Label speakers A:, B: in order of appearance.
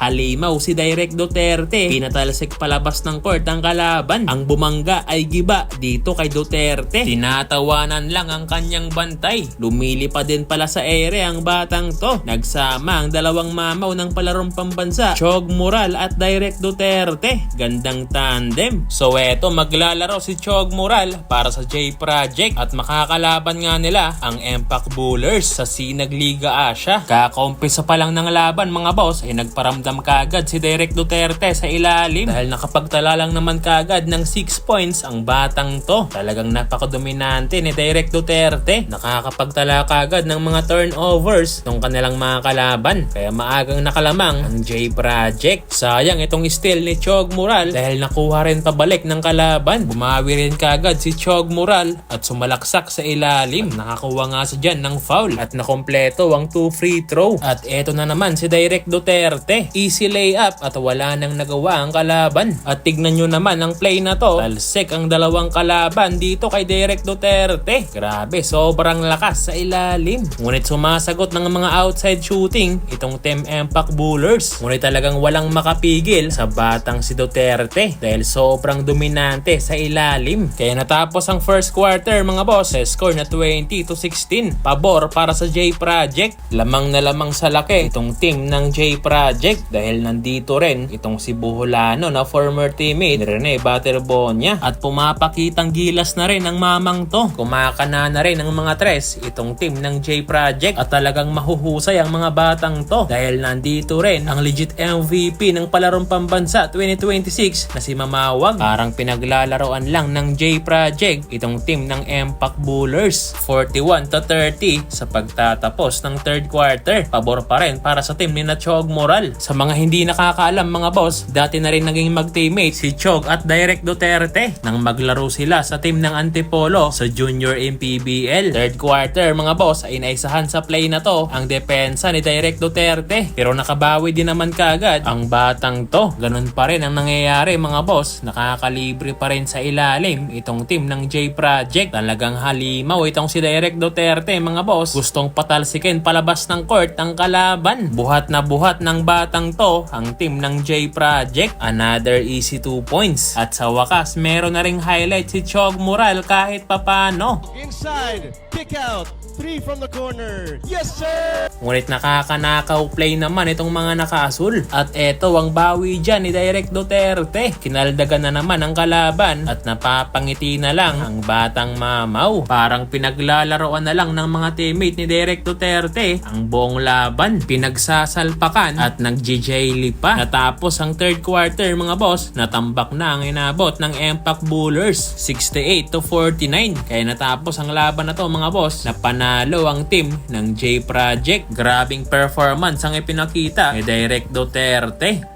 A: halimaw si Direk Duterte. Pinatalsik palabas ng court ang kalaban. Ang bumangga ay giba dito kay Duterte. Tinatawanan lang ang kanyang bantay. Lumili pa din pala sa ere ang batang to. Nagsama ang dalawang mamaw ng palarong pambansa, Chog Moral at Direk Duterte. Gandang tandem. So eto, maglalaro si Chog Moral para sa J Project at makakalaban nga nila ang Impact Bullers sa Sinag Liga Asia. Kakaumpisa pa lang ng laban mga boss ay nagparamdam kagad si Direk Duterte sa ilalim dahil nakapagtala lang naman kagad ng 6 points ang batang to. Talagang napakadominante ni Direk Duterte. Nakakapagtala kagad ng mga turnovers ng kanilang mga kalaban. Kaya maagang nakalamang ang J Project. Sayang itong steal ni Chog Moral dahil nakuha rin pabalik ng kalaban. Bumawi rin kagad si Chog Moral at sumalaksak sa ilalim. Nakakuha nga sa dyan ng foul at nakompleto ang 2 free throw. At eto na naman si Direk Duterte. Easy layup at wala nang nagawa ang kalaban. At tignan nyo naman ang play na to. Talsik ang dalawang kalaban dito kay Direk Duterte. Grabe, sobrang lakas sa ilalim. Ngunit sumasagot ng mga outside shooting itong Team Impact Bullers. Ngunit talagang walang makapigil sa batang si Duterte dahil sobrang dominante sa ilalim. Kaya natapos ang first quarter mga boss, score na 20-16. Pabor para sa J Project. Lamang na lamang sa laki itong team ng J Project dahil nandito rin itong si Buholano na former teammate ni Rene Baterbonia at pumapakitang gilas na rin ang mamang to. Kumakana na rin ang mga tres itong team ng J Project at talagang mahuhusay ang mga batang to dahil nandito rin ang legit MVP ng palarong pambansa 2026 na si Mamawag. Parang pinaglalaroan lang ng J Project itong team ng Impact Bullers. 41-30 sa pagtatapos ng third quarter. Pabor pa rin para sa team ni Chog Moral. Sa mga hindi nakakaalam mga boss, dati na rin naging mag-teammate si Chog at Direk Duterte nang maglaro sila sa team ng Antipolo sa Junior MPBL. Third quarter mga boss ay naisahan sa play na to ang depensa ni Direk Duterte pero nakabawi din naman kaagad ang batang to. Ganun pa rin ang nangyayari mga boss. Nakakalibre pa rin sa ilalim itong team ng J Project. Talagang halimaw itong si Direk Duterte mga boss. Gustong patalsikin palabas ng court ang kalaban. Buhat na buhat ng batang to ang team ng J Project. Another easy 2 points. At sa wakas meron na ring highlight si Chog Moral kahit papano.
B: Inside, kick out, 3 from the corner. Yes, sir!
A: Ngunit nakakanakaw play naman itong mga nakaasul. At eto ang bawi dyan ni Direk Duterte. Kinaldagan na naman ang kalaban at napapangiti na lang ang batang mamaw. Parang pinaglalaroan na lang ng mga teammate ni Direk Duterte ang buong laban. Pinagsasalpakan at nag-JJ pa. Natapos ang third quarter mga boss, natambak na ang inabot ng Impact Bullers 68-49. Kaya natapos ang laban na to mga boss, napanalo ang team ng J Project. Grabing performance ang ipinakita ni Direk Duterte.